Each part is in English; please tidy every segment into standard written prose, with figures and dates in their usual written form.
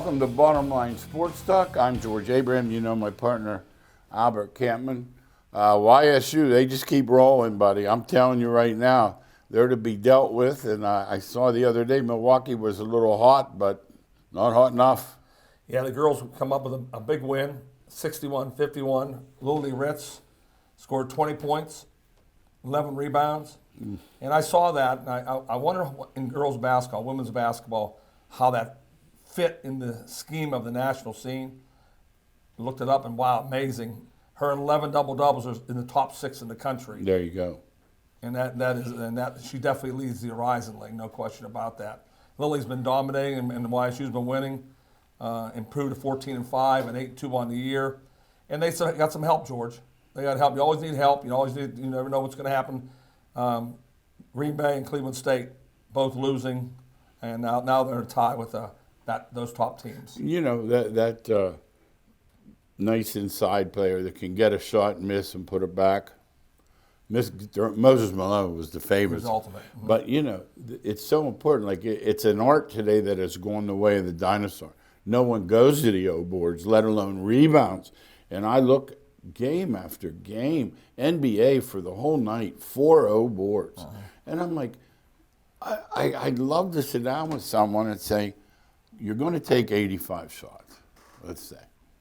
Welcome to Bottom Line Sports Talk. I'm George Abraham. You know my partner, Albert Campman. YSU, they just keep rolling, buddy. I'm telling you right now, they're to be dealt with. And I saw the other day Milwaukee was a little hot, but not hot enough. Yeah, the girls come up with a big win, 61-51. Lily Ritz scored 20 points, 11 rebounds. And I saw that, and I wonder in girls basketball, women's basketball, how that fit in the scheme of the national scene. Looked it up, and wow, amazing. Her 11 double-doubles are in the top 6 in the country. There you go. And that she definitely leads the Horizon League, no question about that. Lily's been dominating, and YSU's been winning. Improved to 14-5 and 8-2 on the year, and they got some help, George. They got help. You always need help. You never know what's going to happen. Green Bay and Cleveland State both losing, and now they're tied with those top teams. You know, that nice inside player that can get a shot and miss and put it back. Moses Malone was the favorite. He was ultimate. Mm-hmm. But, you know, it's so important. Like, it's an art today that has gone the way of the dinosaur. No one goes to the O boards, let alone rebounds. And I look game after game, NBA for the whole night, 4 O boards. Uh-huh. And I'm like, I'd love to sit down with someone and say, you're going to take 85 shots, let's say.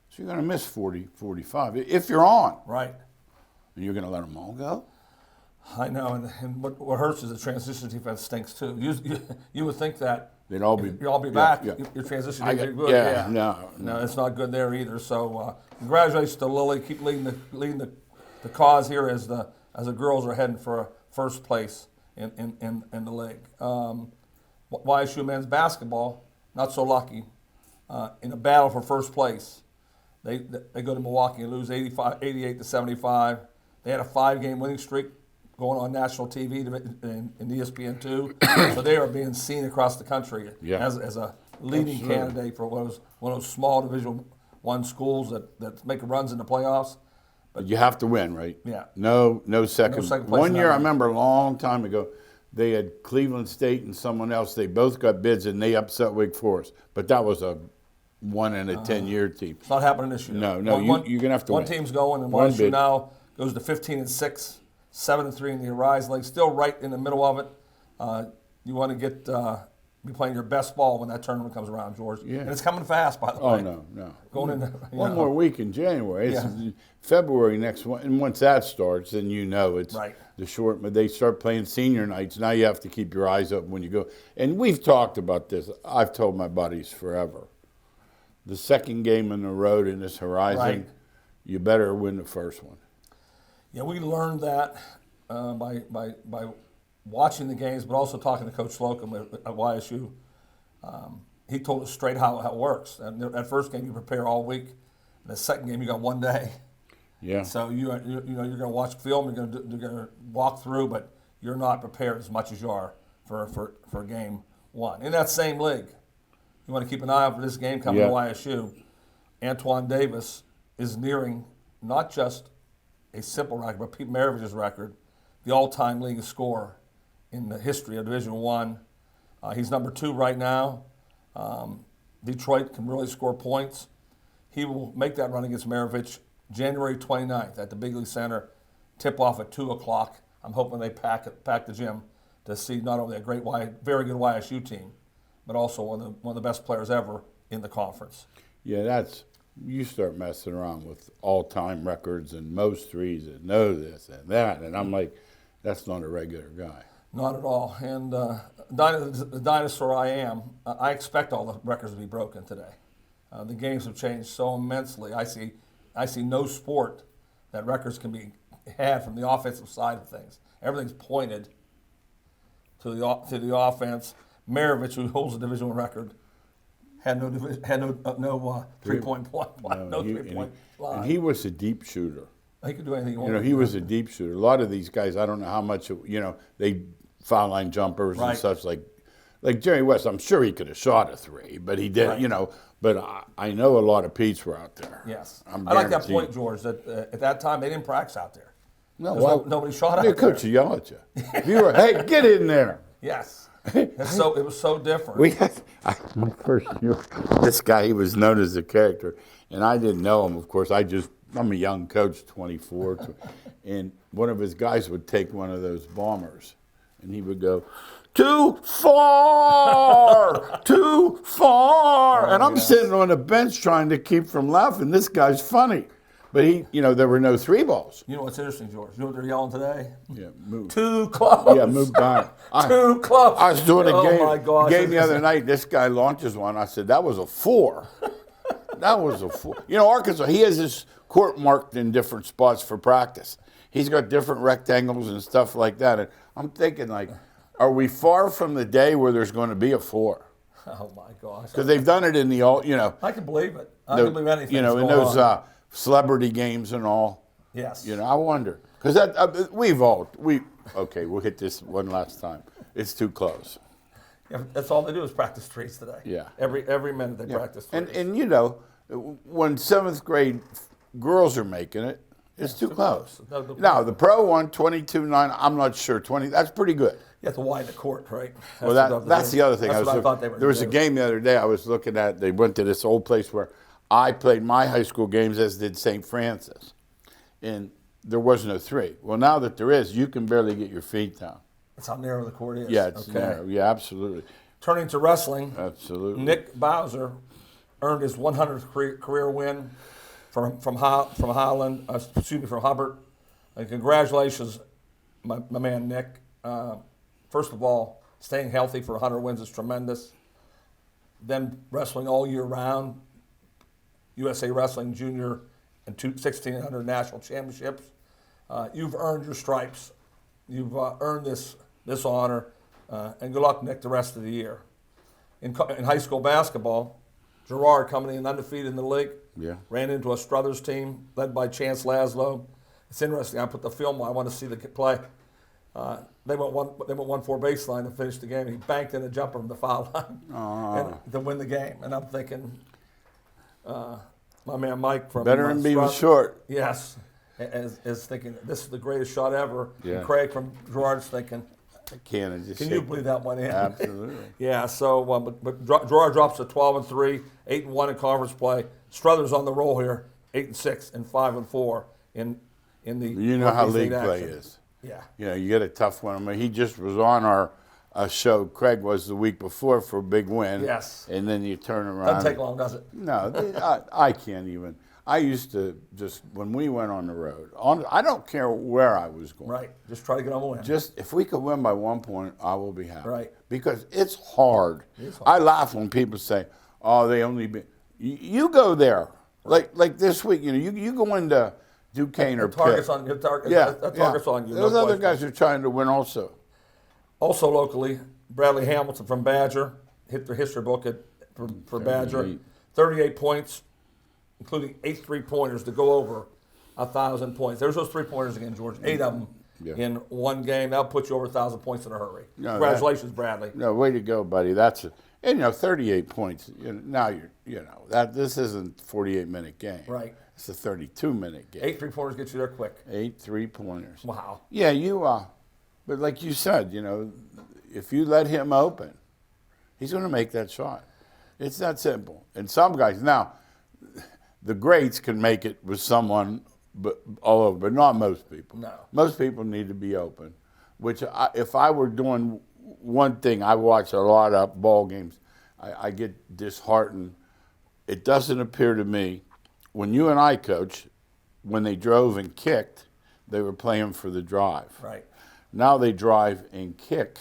So you're going to miss 40, 45, if you're on. Right. And you're going to let them all go? I know, and what hurts is the transition defense stinks too. You would think that they'd all be back. Yeah. Your transition defense good. Yeah, no, it's not good there either. So congratulations to Lily. Keep leading the cause here as the girls are heading for first place in the league. YSU men's basketball not so lucky in a battle for first place. They go to Milwaukee and lose 88-75. They had a 5-game winning streak going on national TV in ESPN2. So they are being seen across the country as a leading candidate for one of those small Division I schools that make runs in the playoffs. But you have to win, right? Yeah. No second. Place. One year, I remember a long time ago, they had Cleveland State and someone else. They both got bids, and they upset Wake Forest. But that was a 1 in a 10-year team. It's not happening this year. No, you're going to have to win. One team's going, and YSU now goes to 15-6, 7-3 in the Horizon League, still right in the middle of it. You want to be playing your best ball when that tournament comes around, George. Yeah. And it's coming fast, by the way. Oh, no. Going in one more week in January. It's February next one. And once that starts, then you know it's the short. But they start playing senior nights. Now you have to keep your eyes open when you go. And we've talked about this. I've told my buddies forever. The second game on the road in this Horizon, you better win the first one. Yeah, we learned that by watching the games, but also talking to Coach Slocum at YSU. He told us straight how it works. And that first game you prepare all week. And the second game you got 1 day. Yeah. So you're going to watch film. You're going to walk through, but you're not prepared as much as you are for game 1 in that same league. You want to keep an eye out for this game coming to YSU. Antoine Davis is nearing not just a simple record, but Pete Maravich's record, the all-time league scorer in the history of Division I. He's number 2 right now. Detroit can really score points. He will make that run against Maravich January 29th at the Bigley Center. Tip-off at 2 o'clock. I'm hoping they pack the gym to see not only a very good YSU team, but also one of the best players ever in the conference. Yeah, you start messing around with all-time records and most threes and this and that, and I'm like, that's not a regular guy. Not at all. And the dinosaur I am, I expect all the records to be broken today. The games have changed so immensely. I see no sport that records can be had from the offensive side of things. Everything's pointed to the offense. Maravich, who holds the Division I record, had no 3-point line. And he was a deep shooter. He could do anything he wanted. You know, he was a deep shooter. A lot of these guys, I don't know how much, they foul line jumpers and such like Jerry West. I'm sure he could have shot a 3, but he did, But I know a lot of Petes were out there. Yes. I like that point, George, that at that time they didn't practice out there. No, nobody shot out there. Your coach would yell at you. If you were, hey, get in there. Yes. It was so different. We had, my first year, this guy, he was known as a character, and I didn't know him, of course. I'm a young coach, 24, and one of his guys would take one of those bombers, and he would go, too far, too far. And I'm sitting on a bench trying to keep from laughing. This guy's funny. But there were no 3 balls. You know what's interesting, George? You know what they're yelling today? Yeah, move. Too close. Yeah, move back. Too close. I was doing a game, my gosh. game the other night. This guy launches one. I said, that was a 4. That was a 4. Arkansas, he has his court marked in different spots for practice. He's got different rectangles and stuff like that. And I'm thinking, are we far from the day where there's going to be a 4? Oh, my gosh. Because they've done it in the old, I can believe it. I can believe anything. In those celebrity games and all. Yes. I wonder. Because we'll hit this one last time. It's too close. Yeah, that's all they do is practice trees today. Yeah. Every minute they practice trees. And when 7th grade girls are making it, it's too close. Now, the pro one, 22-9, I'm not sure. 20, that's pretty good. You have to widen the court, right? That's the other thing. That's what I thought they were. There was a game the other day I was looking at. They went to this old place where I played my high school games, as did St. Francis. And there was no 3. Well, now that there is, you can barely get your feet down. That's how narrow the court is. Yeah, it's narrow. Yeah, absolutely. Turning to wrestling. Absolutely. Nick Bowser earned his 100th career win from Holland. From Hubbard. And congratulations, my man Nick. First of all, staying healthy for 100 wins is tremendous. Then wrestling all year round. USA Wrestling Junior and 1600 national championships. You've earned your stripes. You've earned this honor, and good luck, Nick, the rest of the year. In high school basketball, Gerard coming in undefeated in the league. Yeah. Ran into a Struthers team led by Chance Laszlo. It's interesting. I put the film on. I want to see the play. They went 1-4 baseline to finish the game. He banked in a jumper from the foul line to win the game. And I'm thinking, my man Mike from better than being short. Yes, is thinking this is the greatest shot ever. Yeah. And Craig from Gerard's thinking, Can you believe that one in? Absolutely. Yeah. So, but Gerard drops to 12-3, 8-1 in conference play. Struthers on the roll here, 8-6 and 5-4 in the. You know how league play is. Yeah. You get a tough one. I mean, he just was on our show. Craig was the week before for a big win. Yes. And then you turn around. Doesn't take long, does it? No, I can't even. I used to just, when we went on the road, I don't care where I was going. Right. Just try to get on the win. Just, if we could win by 1 point, I will be happy. Right. Because it's hard. It is hard. I laugh when people say, oh, they only be. You go there. Like this week, you go into Duquesne or targets Pitt. on your target. Yeah. Targets on you. Those other guys are trying to win also. Also locally, Bradley Hamilton from Badger hit the history book for Badger. 38 points, including 8 3-pointers to go over 1,000 points. There's those 3-pointers again, George. 8 of them in one game. That'll put you over 1,000 points in a hurry. No, congratulations, Bradley. No, way to go, buddy. That's it. And 38 points. Now this isn't a 48-minute game. Right. It's a 32-minute game. 8 3-pointers get you there quick. 8 3-pointers. Wow. Yeah, but like you said, if you let him open, he's going to make that shot. It's that simple. And some guys, now, the greats can make it with someone all over, but not most people. No. Most people need to be open, which if I were doing one thing, I watch a lot of ball games, I get disheartened. It doesn't appear to me, when you and I coach, when they drove and kicked, they were playing for the drive. Right. Now they drive and kick,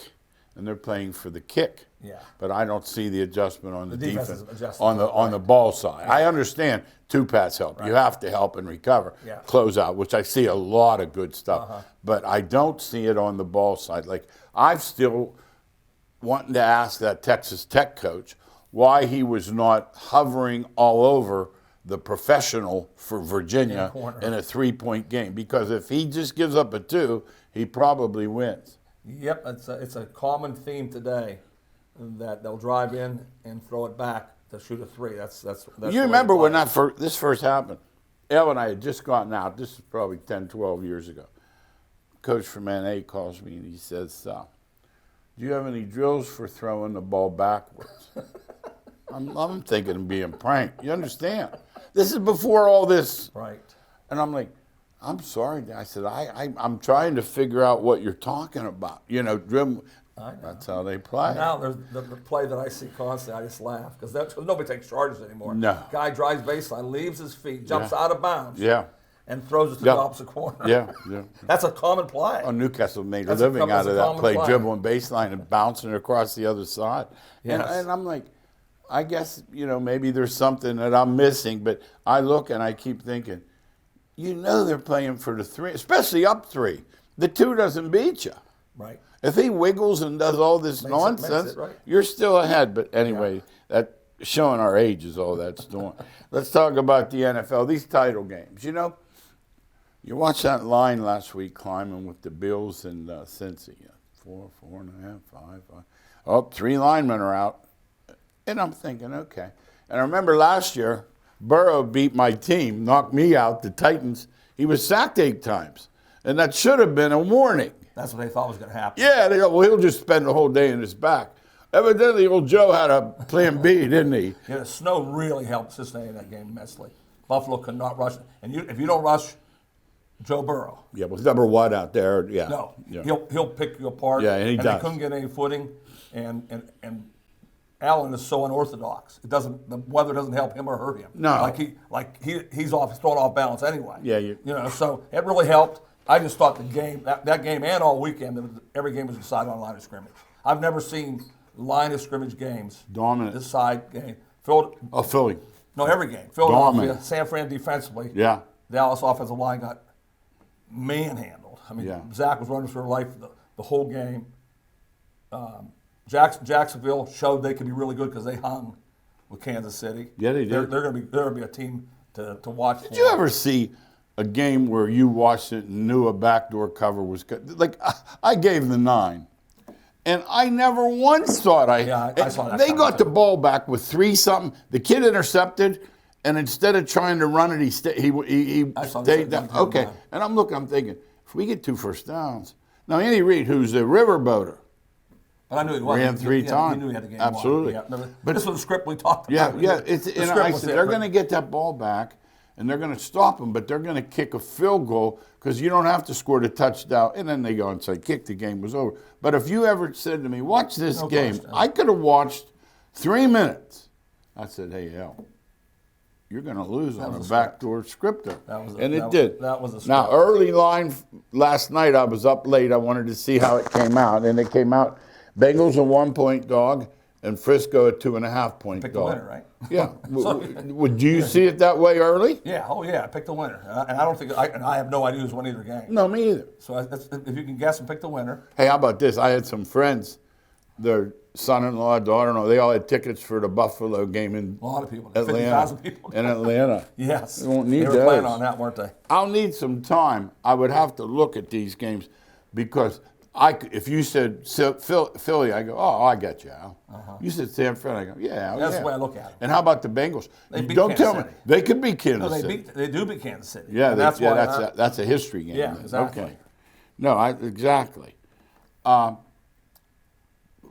and they're playing for the kick. Yeah. But I don't see the adjustment on the defense on the ball side. I understand 2-pass help. Right. You have to help and recover. Yeah. Close out, which I see a lot of good stuff. But I don't see it on the ball side. Like, I'm still wanting to ask that Texas Tech coach why he was not hovering all over the professional for Virginia in a 3-point game. Because if he just gives up a 2, he probably wins. Yep, it's a common theme today that they'll drive in and throw it back to shoot a 3. That's you remember when this first happened? Elle and I had just gotten out. This is probably 10, 12 years ago. Coach from NA calls me and he says, do you have any drills for throwing the ball backwards? I'm thinking of being pranked. You understand? This is before all this. Right. And I'm like, I'm sorry. I said, I'm trying to figure out what you're talking about. You know, that's how they play. Now, there's the play that I see constantly, I just laugh because nobody takes charges anymore. No. Guy drives baseline, leaves his feet, jumps out of bounds, and throws it to the opposite corner. Yeah. That's a common play. Oh, Newcastle made a living out of that play, dribbling baseline and bouncing across the other side. Yes. And I'm like, I guess, you know, maybe there's something that I'm missing, but I look and I keep thinking, you know they're playing for the 3, especially up 3. The 2 doesn't beat you. Right. If he wiggles and does all this nonsense, you're still ahead. But anyway, that showing our age is all that's doing. Let's talk about the NFL, these title games. You know, you watched that line last week climbing with the Bills and Cincy. 4, 4.5, 5. Oh, 3 linemen are out. And I'm thinking, okay. And I remember last year, Burrow beat my team, knocked me out, the Titans. He was sacked 8 times. And that should have been a warning. That's what they thought was going to happen. Yeah, they go, well, he'll just spend the whole day in his back. Evidently, old Joe had a plan B, didn't he? Yeah, the snow really helped sustain that game immensely. Buffalo could not rush. And if you don't rush Joe Burrow. Yeah, with number 1 out there, yeah. No, yeah. He'll pick you apart. Yeah, and he does. They couldn't get any footing. And Allen is so unorthodox. The weather doesn't help him or hurt him. No. He's thrown off balance anyway. Yeah, you know, so it really helped. I just thought the game, that game and all weekend, every game was decided on line of scrimmage. I've never seen line of scrimmage games dominant decide game. Philly. No, every game. Philadelphia, Dominant. San Fran defensively. Yeah. Dallas offensive line got manhandled. I mean, Zach was running for life the whole game. Jacksonville showed they could be really good because they hung with Kansas City. Yeah, they did. They're going to be a team to watch. Did you ever see a game where you watched it and knew a backdoor cover was good? Like, I gave the 9. And I never once thought I saw that. They got the ball back with 3-something. The kid intercepted, and instead of trying to run it, he stayed down. Okay. And I'm thinking, if we get 2 first downs. Now, Andy Reid, who's a riverboater, but I knew he was. Ran 3 times. He knew he had the game. Absolutely. Yeah, but this was the script we talked about. Yeah. And I said, they're going to get that ball back, and they're going to stop them, but they're going to kick a field goal because you don't have to score the touchdown. And then they go and say, kick, the game was over. But if you ever said to me, watch this game, I could have watched 3 minutes. I said, hey, Al, you're going to lose on a backdoor scripter. And it did. That was a script. Now, early line last night, I was up late. I wanted to see how it came out. And it came out, Bengals a 1-point dog, and Frisco a 2.5-point dog. Pick the winner, right? Yeah. Would you see it that way early? Yeah. Oh, yeah. I picked the winner, and I don't think I have no idea who's won either game. No, me either. So if you can guess and pick the winner. Hey, how about this? I had some friends, their son-in-law, daughter-in-law, they all had tickets for the Buffalo game in a lot of people, Atlanta. 50,000 people. In Atlanta. Yes. They won't need they were those. planning on that, weren't they? I'll need some time. I would have to look at these games because if you said Philly, I go, oh, I got you, Al. You said San Fran, I go, yeah. That's the way I look at it. And how about the Bengals? They beat Don't Kansas tell me. City. They could beat Kansas City. They do beat Kansas City. Yeah, and that's a history game. Yeah, exactly. Okay. No, exactly.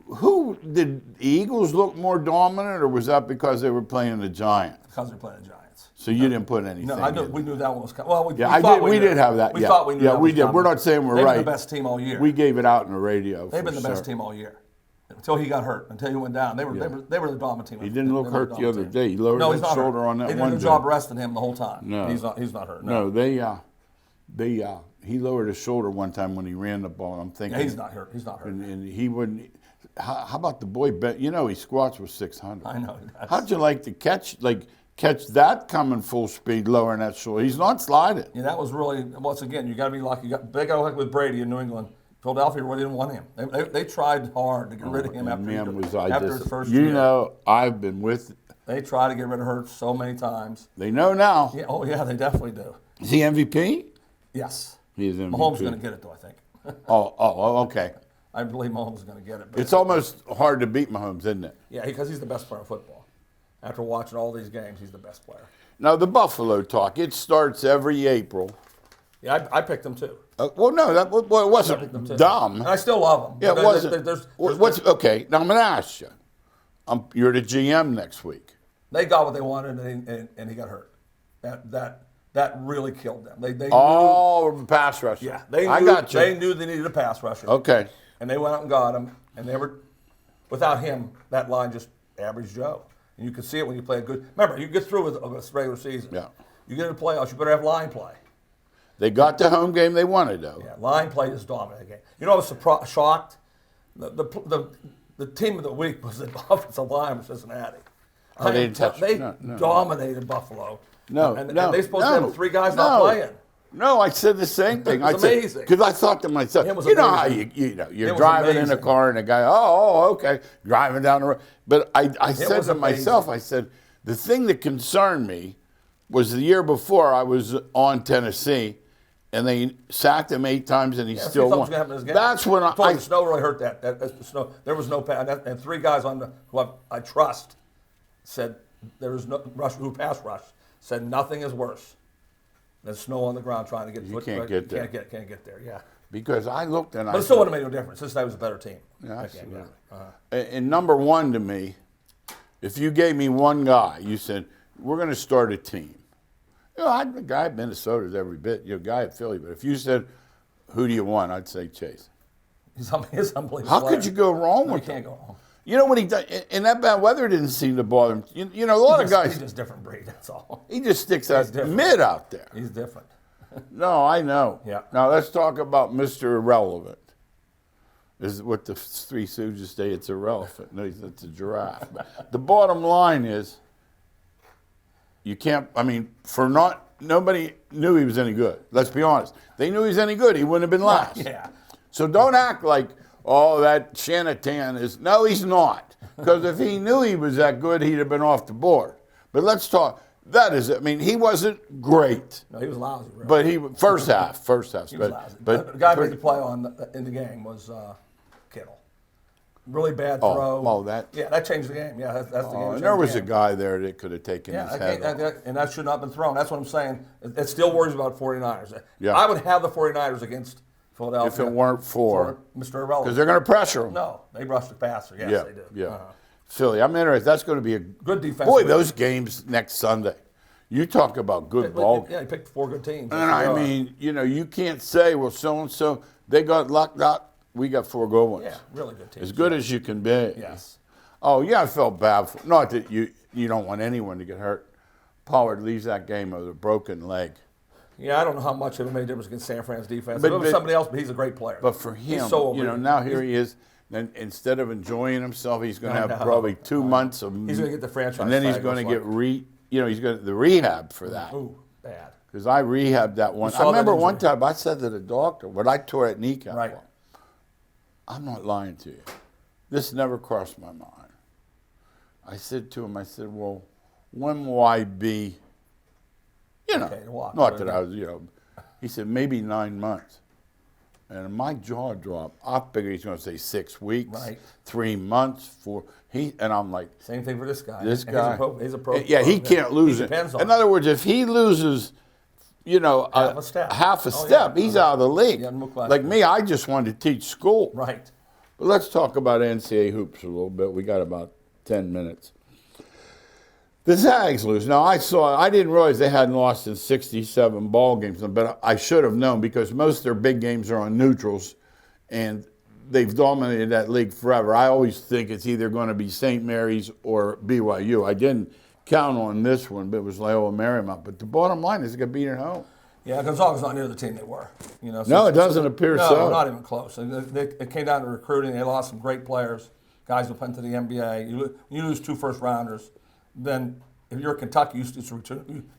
Who did the Eagles look more dominant, or was that because they were playing the Giants? Because they're playing the Giants. So you didn't put anything. No, we knew that one was coming. Well, we did have that. We thought we knew that we was did. coming. We're not saying we're right. They've been the best team all year. We gave it out in the radio. They've been the best team all year. Until he got hurt, until he went down. They were the dominant team. He didn't look hurt the other day. He lowered his shoulder on that one. They did a good job resting him the whole time. No. He's not hurt. No, he lowered his shoulder one time when he ran the ball. I'm thinking. Yeah, he's not hurt. He's not hurt. And he wouldn't. How about the boy Ben? You know, he squats with 600. I know he does. How'd you like to catch that coming full speed, lowering that shoulder? He's not sliding. Yeah, that was really, once again, you got to be lucky. They got lucky with Brady in New England. Philadelphia really didn't want him. They tried hard to get rid of him after his first year. You know, I've been with. They tried to get rid of Hurts so many times. They know now. Yeah, oh, yeah, they definitely do. Is he MVP? Yes. He is MVP. Mahomes is going to get it, though, I think. Oh, okay. I believe Mahomes is going to get it. It's almost hard to beat Mahomes, isn't it? Yeah, because he's the best player in football. After watching all these games, he's the best player. Now, the Buffalo talk, it starts every April. Yeah, I picked them too. Well, no, that well, it wasn't dumb. And I still love them. Yeah, it wasn't. What's okay? Now I'm going to ask you. You're the GM next week. They got what they wanted, and he got hurt. That really killed them. They knew, pass rusher. Yeah, I got you. They knew they needed a pass rusher. Okay. And they went out and got him, and they were, without him, that line just average Joe. And you can see it when you play a good. Remember, you get through with a regular season. Yeah. You get into the playoffs, you better have line play. They got the home game they wanted, though. Yeah, line play is dominant game. You know, I was shocked. The team of the week was the offensive line of Cincinnati. Oh, they didn't touch. They no. dominated Buffalo. No, and they're supposed to have 3 guys not playing. No, I said the same thing. It was amazing. Because I thought to myself, you know how you're driving in a car and a guy, okay, driving down the road. But I said to myself, I said, the thing that concerned me was the year before I was on Tennessee, and they sacked him 8 times and he still won. That's when the snow really hurt that. The snow. There was no pass, and 3 guys who I trust said there was no rush who pass rush. Said nothing is worse than snow on the ground trying to get. You can't get there. Can't get there. Yeah. Because I looked and but it still wouldn't have made no difference. Cincinnati was a better team. Yeah, absolutely. And number 1 to me, if you gave me one guy, you said we're going to start a team. You know, the guy at Minnesota's every bit. You're a guy at Philly, but if you said who do you want, I'd say Chase. He's unbelievable. How could you go wrong with him? You can't go wrong. You know what he does? And that bad weather didn't seem to bother him. You know, a lot of guys. He's just different breed. That's all. He just sticks out mid out there. He's different. No, I know. Yeah. Now let's talk about Mr. Irrelevant. Is what the 3 Stooges say. It's irrelevant. No, it's a giraffe. The bottom line is, you can't. I mean, nobody knew he was any good. Let's be honest. They knew he was any good. He wouldn't have been last. Yeah. So don't act like, that Shanatan is. No, he's not. Because if he knew he was that good, he'd have been off the board. But let's talk. That is it. I mean, he wasn't great. No, he was lousy. Really. But he first half. He was lousy. But the guy who made the play in the game was Kittle. Really bad throw. Oh, that. Yeah, that changed the game. Yeah, that's the game. And there was a guy there that could have taken his head off. And that should not have been thrown. That's what I'm saying. It still worries about 49ers. Yeah. I would have the 49ers against Philadelphia. If it weren't for Mr. Irrelevant. Because they're going to pressure him. No, they rushed the passer. Yes, they did. Yeah. Philly, I'm interested. That's going to be a good defense. Boy, those games next Sunday. You talk about good ball. Yeah, he picked 4 good teams. And I mean, you can't say, well, so-and-so, they got lucked out. We got 4 good ones. Yeah, really good teams. As good as you can be. Yes. Oh, yeah, I felt bad for. Not that you don't want anyone to get hurt. Pollard leaves that game with a broken leg. Yeah, I don't know how much it made a difference against San Fran's defense. But it was somebody else, but he's a great player. But for him, he's so now here he is. Then instead of enjoying himself, he's going to have probably 2 months of. He's going to get the franchise. And then he's going to get he's going the rehab for that. Ooh, bad. Because I rehabbed that one. I remember one time I said to the doctor when I tore that kneecap. Right. I'm not lying to you. This never crossed my mind. I said to him, well, when will I be, okay, walk, not that I was, he said, maybe 9 months. And my jaw dropped. I figured he's going to say 6 weeks, 3 months, 4. And I'm like, same thing for this guy. This guy, he's a pro. Yeah, he can't lose it. In other words, if he loses, half a step, he's out of the league. Like me, I just wanted to teach school. Right. But let's talk about NCAA hoops a little bit. We got about 10 minutes. The Zags lose. Now, I didn't realize they hadn't lost in 67 ball games, but I should have known because most of their big games are on neutrals, and they've dominated that league forever. I always think it's either going to be St. Mary's or BYU. I didn't count on this one, but it was Loyola Marymount. But the bottom line is they got beat at home. Yeah, Gonzaga's not near the team they were. No, it doesn't appear so. No, not even close. It came down to recruiting. They lost some great players, guys who went to the NBA. You lose 2 first-rounders. Then if you're Kentucky,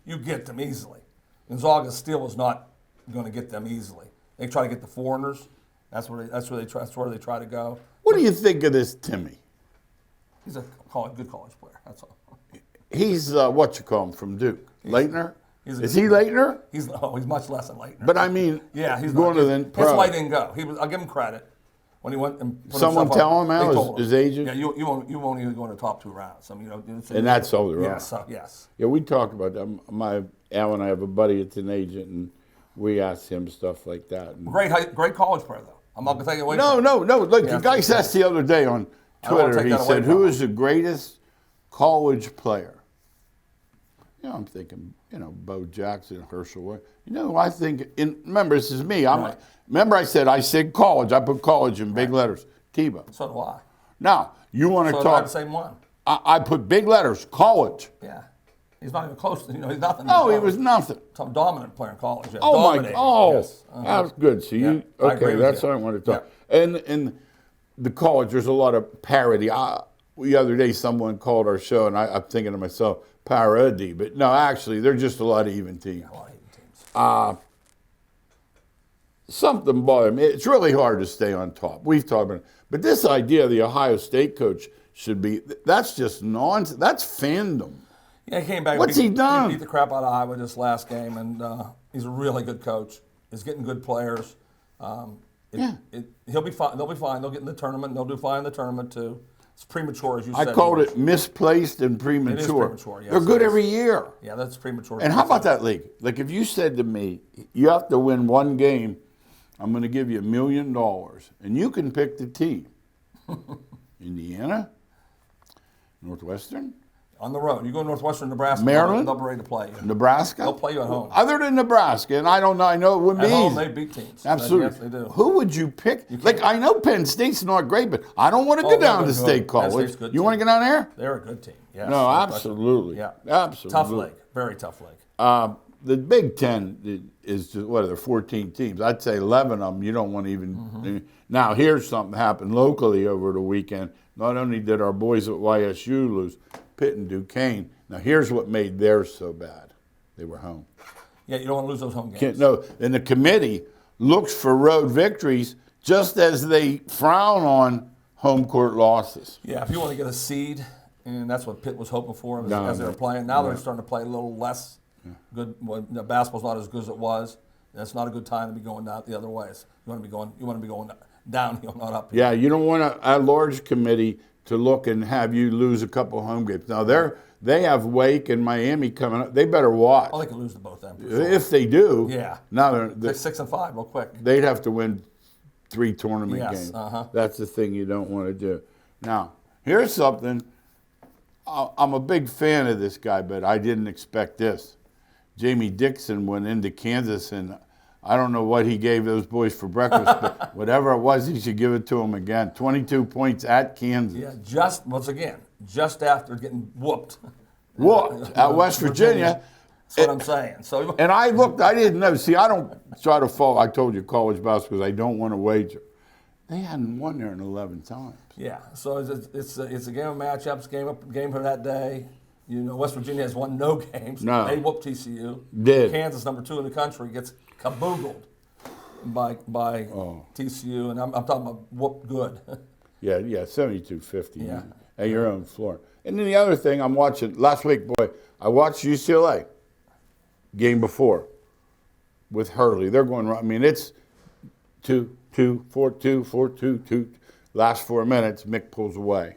you get them easily. Gonzaga still is not going to get them easily. They try to get the foreigners. That's where they try to go. What do you think of this Timmy? He's a good college player. That's all. He's what you call him from Duke, Leitner. Is he Leitner? He's much less than Leitner. But I mean, yeah, he's going to the pro. His light didn't go. I'll give him credit. When he went and put someone tell him how his agent? Yeah, you won't even go in the top 2 rounds. I mean, and that's all they're right. Yes. Yeah, we talk about that. Al and I have a buddy that's an agent, and we ask him stuff like that. And Great college player, though. I'm not going to take it away no, from him. no. Look, the guy asked the other day on Twitter, he said, who is the greatest college player? You know, I'm thinking, Bo Jackson, Herschel. I think, remember, this is me. Remember I said college. I put college in big letters. Tebow. So do I. Now, you want to talk. I have the same one. I put big letters, college. Yeah. He's not even close to, he's nothing. No, he was nothing. Some dominant player in college. Yeah. Oh, Dominating. Yes. That's good. So okay, that's what I want to talk. Yeah. And the college, there's a lot of parody. The other day, someone called our show, and I'm thinking to myself, parody. But no, actually, they're just a lot of even teams. Yeah, a lot of even teams. Something bothered me. It's really hard to stay on top. We've talked about it. But this idea the Ohio State coach should be, that's just nonsense. That's fandom. Yeah, he came back. What's he done? He beat the crap out of Iowa this last game, and he's a really good coach. He's getting good players. He'll be fine. They'll be fine. They'll get in the tournament. They'll do fine in the tournament, too. It's premature, as you said. I called it misplaced and premature. It is premature, yes. They're good every year. Yeah, that's premature. And how about that league? Like if you said to me, you have to win one game, I'm going to give you $1 million, and you can pick the team. Indiana, Northwestern, on the road. You go to Northwestern, Nebraska, Maryland, they'll be ready to play you. Nebraska. They'll play you at home. Other than Nebraska, and I don't know, I know it wouldn't be At home, easy. they beat teams. Absolutely. Yes, they do. Who would you pick? Like, I know Penn State's not great, but I don't want to go down to State College. You want to go down there? They're a good team. Yes. No, absolutely. Yeah. Absolutely. Tough league. Very tough league. The Big Ten is just, what are there, 14 teams? I'd say 11 of them you don't want to even. Now, here's something happened locally over the weekend. Not only did our boys at YSU lose, Pitt and Duquesne. Now, here's what made theirs so bad. They were home. Yeah, you don't want to lose those home games. No, and the committee looks for road victories just as they frown on home court losses. Yeah, if you want to get a seed, and that's what Pitt was hoping for as they were playing. Now they're starting to play a little less good. Well, basketball's not as good as it was. And it's not a good time to be going down the other ways. You want to be going downhill, not uphill. Yeah, you don't want a large committee to look and have you lose a couple home games. Now they have Wake and Miami coming up. They better watch. Oh, they can lose to both them. If they do, now they're 6-5 real quick. They'd have to win 3 tournament games. Uh-huh. That's the thing you don't want to do. Now, here's something. I'm a big fan of this guy, but I didn't expect this. Jamie Dixon went into Kansas, and I don't know what he gave those boys for breakfast, but whatever it was, he should give it to them again. 22 points at Kansas. Yeah, just after getting whooped. Whooped at West Virginia. That's what I'm saying. So, and I looked, I didn't know. See, I don't try to follow. I told you college basketball because I don't want to wager. They hadn't won there in 11 times. Yeah, so it's a game of matchups, game for that day. West Virginia has won no games. No. They whooped TCU. Did. Kansas, number 2 in the country, gets kaboogled by TCU, and I'm talking about whooped good. Yeah, 72-50 Yeah. At your own floor. And then the other thing I'm watching, last week, I watched UCLA game before with Hurley. They're going right. I mean, it's 2-2, 4-2, 4-2, 2. Last 4 minutes, Mick pulls away.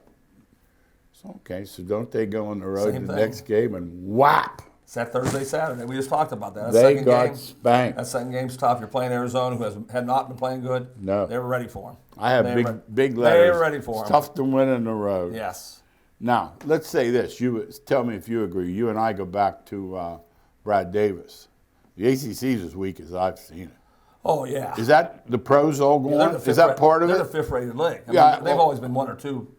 Okay, so don't they go on the road the next game and whap? It's that Thursday, Saturday. We just talked about that. They got spanked. That second game's tough. You're playing Arizona, who had not been playing good. No. They were ready for him. I have big letters. They were ready for him. It's tough to win in the road. Yes. Now, let's say this. You tell me if you agree. You and I go back to Brad Davis. The ACC is as weak as I've seen it. Oh, yeah. Is that the pros all going? Is that part of it? They're the 5th-rated league. They've always been 1 or 2.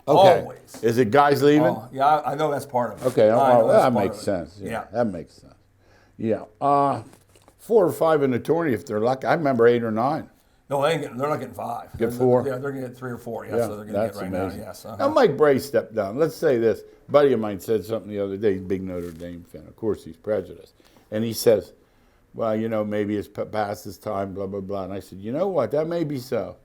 Okay. Always. Is it guys leaving? Oh, yeah, I know that's part of it. Okay, that makes sense. Yeah. That makes sense. Yeah. 4 or 5 in the tourney if they're lucky. I remember 8 or 9. No, they're not getting 5. Get 4? Yeah, they're going to get 3 or 4. Yeah, so they're going to that's get right amazing. now. Yes. Now, Mike Bray stepped down. Let's say this. A buddy of mine said something the other day. He's a big Notre Dame fan. Of course, he's prejudiced. And he says, well, maybe it's past his time, blah, blah, blah. And I said, you know what? That may be so.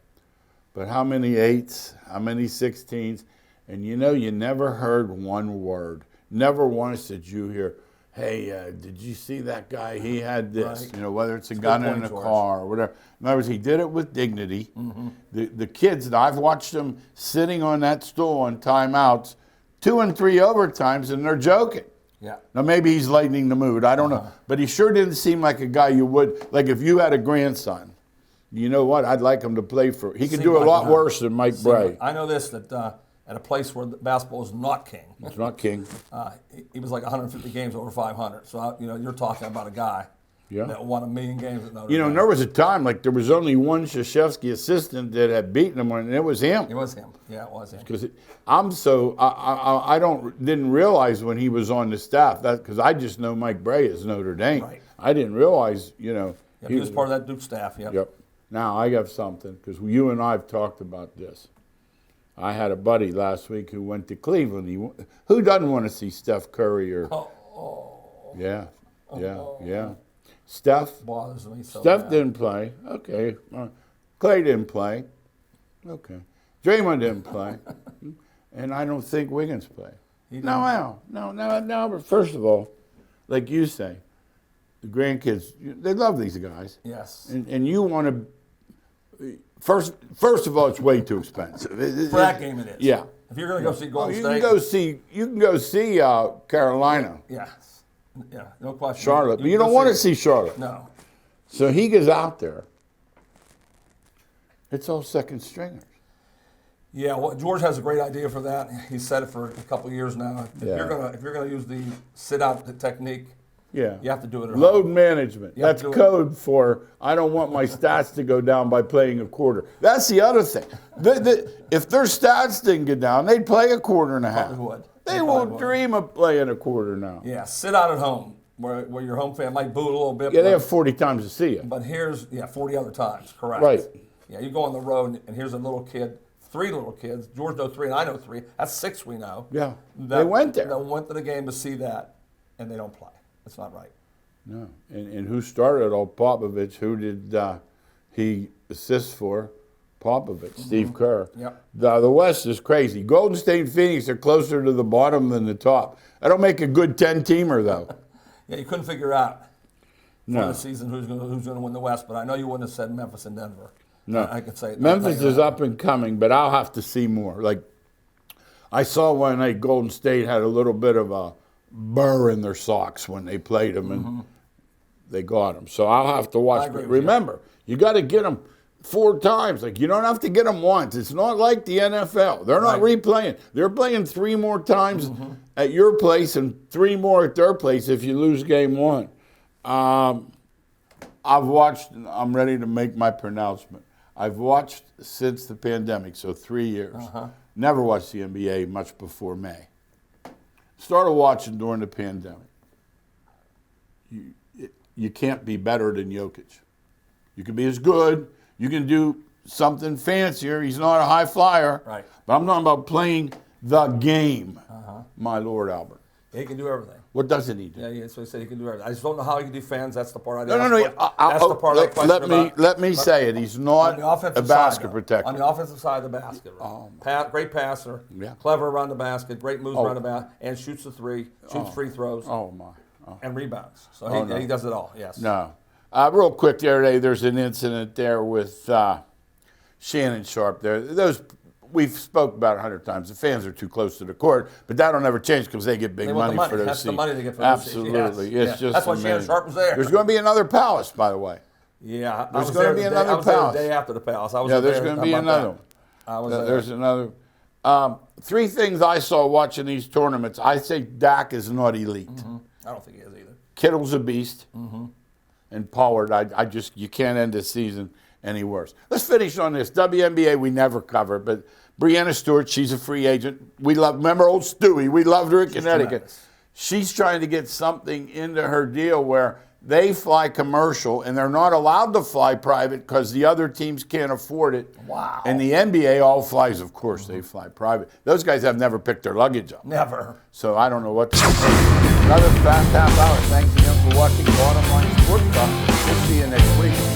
But how many 8s? How many 16s? And you never heard one word. Never once did you hear, hey, did you see that guy? He had this, right. Whether it's a gun in a car or whatever. In other words, he did it with dignity. Mm-hmm. The kids, I've watched them sitting on that stool on timeouts 2 and 3 overtimes, and they're joking. Yeah. Now, maybe he's lightening the mood. I don't know. But he sure didn't seem like a guy you would, like if you had a grandson, you know what? I'd like him to play for. He could do a lot worse than Mike Bray. I know this, that at a place where basketball is not king. It's not king. He was like 150 games over 500. So, you're talking about a guy that won 1 million games at Notre Dame. There was a time, like, there was only one Krzyzewski assistant that had beaten him, and it was him. It was him. Yeah, it was him. Because I didn't realize when he was on the staff, that because I just know Mike Bray is Notre Dame. Right. I didn't realize, He was part of that Duke staff, Yep. Now, I got something, because you and I have talked about this. I had a buddy last week who went to Cleveland. Who doesn't want to see Steph Curry or? Yeah. Steph bothers me so Steph bad. didn't play. Okay. Clay didn't play. Okay. Draymond didn't play. And I don't think Wiggins played. No. But first of all, like you say, the grandkids, they love these guys. Yes. And you want to. First of all, it's way too expensive. For that game, it is. Yeah. If you're going to go see Golden State, you can go see Carolina. Yeah, no question. Charlotte, but you don't want to see Charlotte. No. So he goes out there. It's all second stringers. Yeah, well, George has a great idea for that. He's said it for a couple of years now. If you're gonna use the sit out technique, you have to do it at Load home. management. That's code for I don't want my stats to go down by playing a quarter. That's the other thing. If their stats didn't get down, they'd play a quarter and a half. They won't dream of playing a quarter now. Yeah, sit out at home where your home fan might boo a little bit. Yeah, they have 40 times to see you. But here's 40 other times, correct? Right. Yeah, you go on the road and here's a little kid. 3 little kids. George knows 3 and I know 3. That's 6 we know. Yeah, they went there. They went to the game to see that, and they don't play. That's not right. No. And who started all Popovich? Who did he assist for? Popovich, Steve Kerr. Yep. The West is crazy. Golden State and Phoenix are closer to the bottom than the top. That'll make a good 10-teamer, though. Yeah, you couldn't figure out for the season who's going to win the West, but I know you wouldn't have said Memphis and Denver. No, I could say Memphis is up and coming, but I'll have to see more. Like I saw one night, Golden State had a little bit of a burr in their socks when they played them, and they got them. So I'll have to watch. But remember, you got to get them 4 times. Like you don't have to get them once. It's not like the NFL. They're not replaying. They're playing 3 more times at your place and 3 more at their place if you lose game 1. I've watched. I'm ready to make my pronouncement. I've watched since the pandemic, so 3 years. Never watched the NBA much before May. Started watching during the pandemic. You can't be better than Jokic. You can be as good. You can do something fancier. He's not a high flyer. Right. But I'm talking about playing the game, my Lord Albert. Yeah, he can do everything. What doesn't he do? Yeah, that's what he said. He can do everything. I just don't know how he can defend. That's the part I didn't No. That's the part I question about. Let me say it. He's not a basket protector. On the offensive side of the basket. Great passer. Yeah. Clever around the basket. Great moves around the basket. And shoots the 3. Shoots free throws. Oh, my. And rebounds. So he does it all, yes. No. Real quick the other day, there's an incident there with Shannon Sharp there. We've spoke about it 100 times. The fans are too close to the court, but that'll never change because they get big money for those That's seats. the money they get for those seats. Absolutely. It's just that's why Shannon Sharp was there. There's going to be another Palace, by the way. Yeah. There's going to be another Palace. I was there the day after the Palace. There's going to be another one. I was there. There's another. 3 things I saw watching these tournaments. I say Dak is not elite. I don't think he is either. Kittle's a beast. And Pollard, you can't end this season any worse. Let's finish on this. WNBA we never cover, but Breanna Stewart, she's a free agent. Remember old Stewie? We loved her in Connecticut. Tremendous. She's trying to get something into her deal where they fly commercial and they're not allowed to fly private because the other teams can't afford it. Wow. And the NBA all flies, of course, they fly private. Those guys have never picked their luggage up. Never. So I don't know what to say. Another fast half hour. Thanks again for watching Bottom Line Sports Talk. We'll see you next week.